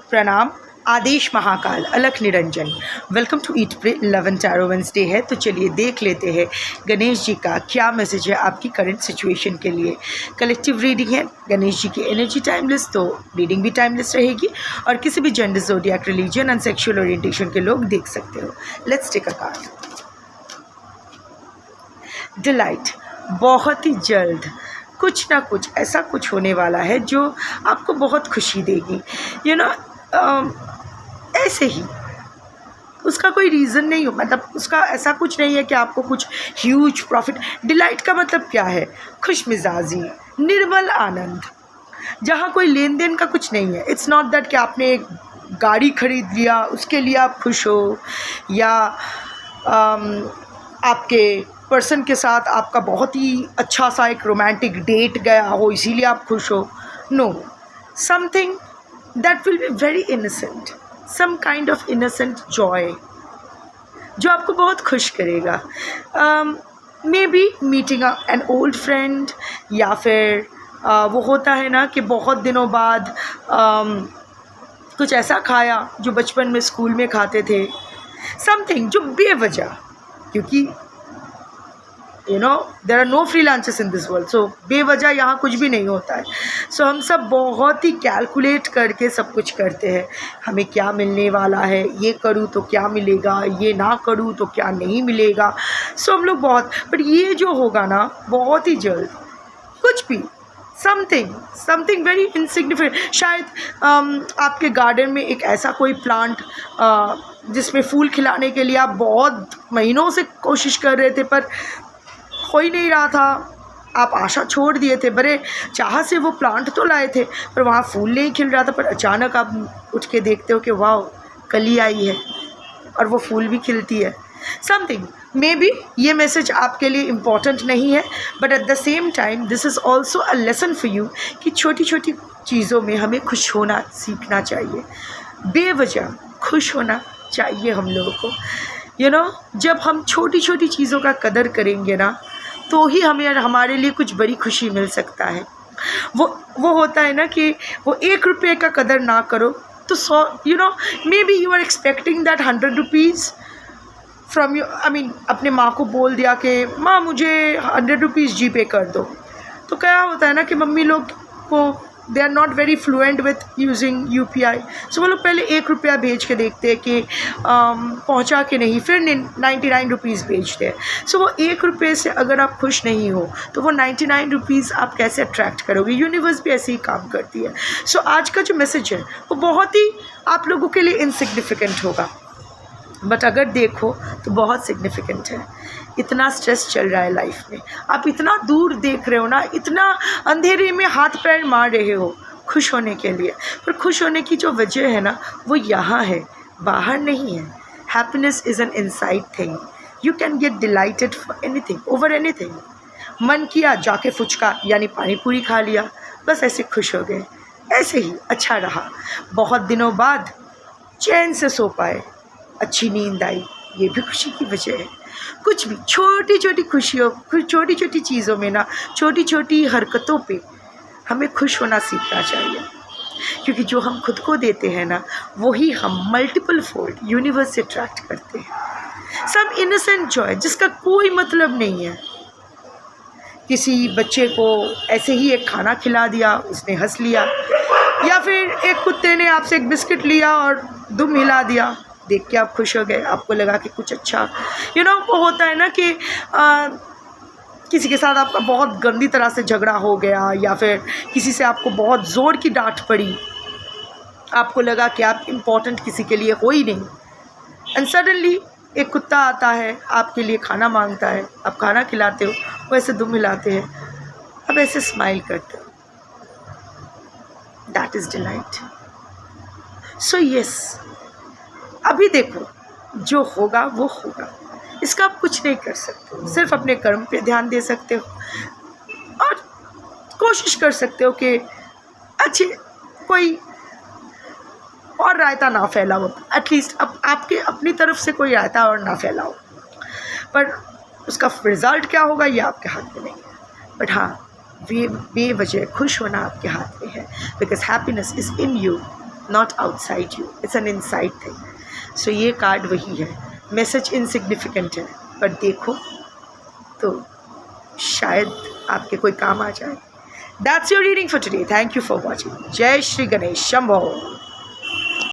प्रणाम। आदेश महाकाल, अलख निरंजन। Welcome to eat pray 11 tarot Wednesday है। तो चलिए देख लेते हैं गणेश जी का क्या मैसेज है आपकी करंट सिचुएशन के लिए। कलेक्टिव रीडिंग है। गणेश जी की एनर्जी टाइमलेस, तो रीडिंग भी टाइमलेस रहेगी और किसी भी gender, zodiac, religion and sexual orientation के लोग देख सकते हो। Let's take a card. Delight. बहुत ही जल्द कुछ ना कुछ ऐसा कुछ होने वाला है जो आपको बहुत खुशी देगी। ऐसे ही उसका कोई रीज़न नहीं हो, मतलब उसका ऐसा कुछ नहीं है कि आपको कुछ ह्यूज प्रॉफिट। डिलाइट का मतलब क्या है? खुश मिजाजी, निर्मल आनंद, जहाँ कोई लेन देन का कुछ नहीं है। इट्स नॉट दैट कि आपने एक गाड़ी खरीद लिया उसके लिए आप खुश हो, या आपके पर्सन के साथ आपका बहुत ही अच्छा सा एक रोमांटिक डेट गया हो इसीलिए आप खुश हो। No, something that will be very innocent, some kind of innocent joy जो आपको बहुत खुश करेगा। Maybe meeting an old friend, या फिर वो होता है ना कि बहुत दिनों बाद कुछ ऐसा खाया जो बचपन में स्कूल में खाते थे। समथिंग जो बेवजह, क्योंकि there are no free lunches in this world, so बेवजह यहाँ कुछ भी नहीं होता है। सो हम सब बहुत ही कैलकुलेट करके सब कुछ करते हैं। हमें क्या मिलने वाला है, ये करूँ तो क्या मिलेगा, ये ना करूँ तो क्या नहीं मिलेगा। सो हम लोग बहुत, बट ये जो होगा ना बहुत ही जल्द, कुछ भी समथिंग वेरी इनसिग्निफिकेंट। शायद आपके गार्डन में एक ऐसा कोई प्लांट जिसमें फूल खिलाने के लिए आप बहुत महीनों से कोशिश कर रहे थे पर हो ही नहीं रहा था, आप आशा छोड़ दिए थे, बड़े चाह से वो प्लांट तो लाए थे पर वहाँ फूल नहीं खिल रहा था, पर अचानक आप उठ के देखते हो कि वाह कली आई है और वो फूल भी खिलती है। समथिंग मे बी ये मैसेज आपके लिए इम्पॉर्टेंट नहीं है, but at the same time this is also a lesson for you कि छोटी छोटी चीज़ों में हमें खुश होना सीखना चाहिए। बेवजह खुश होना चाहिए हम लोगों को। जब हम छोटी छोटी चीज़ों का कदर करेंगे ना, तो ही हमें हमारे लिए कुछ बड़ी खुशी मिल सकता है। वो होता है ना कि वो 1 रुपये का कदर ना करो तो 100, maybe you are expecting that 100 rupees from you. अपने माँ को बोल दिया कि माँ मुझे 100 रुपीज़ जी पे कर दो। तो क्या होता है ना कि मम्मी लोग को they are not very fluent with using UPI, so वो लोग पहले 1 रुपया भेज के देखते हैं कि पहुंचा के नहीं, फिर 99 रुपीज़ भेजते हैं। सो वो 1 रुपये से अगर आप खुश नहीं हो तो वो 99 रुपीज़ आप कैसे अट्रैक्ट करोगे? यूनिवर्स भी ऐसे ही काम करती है। सो आज का जो मैसेज है वो बहुत ही आप लोगों के लिए इनसिग्निफिकेंट होगा, बट अगर देखो तो बहुत सिग्निफिकेंट है। इतना स्ट्रेस चल रहा है लाइफ में, आप इतना दूर देख रहे हो ना, इतना अंधेरे में हाथ पैर मार रहे हो खुश होने के लिए, पर खुश होने की जो वजह है ना वो यहाँ है, बाहर नहीं है। Happiness is an inside thing. You can get dilated for anything, over anything. मन किया जाके फुचका यानी पानी पूरी खा लिया, बस ऐसे खुश हो गए, ऐसे ही अच्छा रहा। बहुत दिनों बाद चैन से सो पाए, अच्छी नींद आई, ये भी खुशी की वजह है। कुछ भी छोटी छोटी खुशियों, छोटी छोटी चीज़ों में ना, छोटी छोटी हरकतों पे हमें खुश होना सीखना चाहिए, क्योंकि जो हम खुद को देते हैं ना वही हम मल्टीपल फोल्ड यूनिवर्स से अट्रैक्ट करते हैं। सब इनोसेंट जॉय जिसका कोई मतलब नहीं है। किसी बच्चे को ऐसे ही एक खाना खिला दिया, उसने हंस लिया, या फिर एक कुत्ते ने आपसे एक बिस्किट लिया और दुम हिला दिया, देख के आप खुश हो गए, आपको लगा कि कुछ अच्छा। वो होता है ना कि किसी के साथ आपका बहुत गंदी तरह से झगड़ा हो गया, या फिर किसी से आपको बहुत ज़ोर की डांट पड़ी, आपको लगा कि आप इम्पोर्टेंट किसी के लिए हो ही नहीं, एंड सडनली एक कुत्ता आता है आपके लिए खाना मांगता है, आप खाना खिलाते हो, वो ऐसे दुम हिलाते हैं, आप ऐसे स्माइल करते हो। That is delight. So yes, अभी देखो जो होगा वो होगा, इसका आप कुछ नहीं कर सकते, सिर्फ अपने कर्म पे ध्यान दे सकते हो और कोशिश कर सकते हो कि अच्छे कोई और रायता ना फैलाओ, एटलीस्ट आपके अपनी तरफ से कोई रायता और ना फैलाओ, पर उसका रिज़ल्ट क्या होगा ये आपके हाथ में नहीं है। बट हाँ, बेवजह खुश होना आपके हाथ में है, because happiness is in you, not outside you, it's an inside thing. So ये कार्ड वही है, मैसेज इनसिग्निफिकेंट है पर देखो तो शायद आपके कोई काम आ जाए। That's your reading for today. Thank you for watching. जय श्री गणेश शंभो।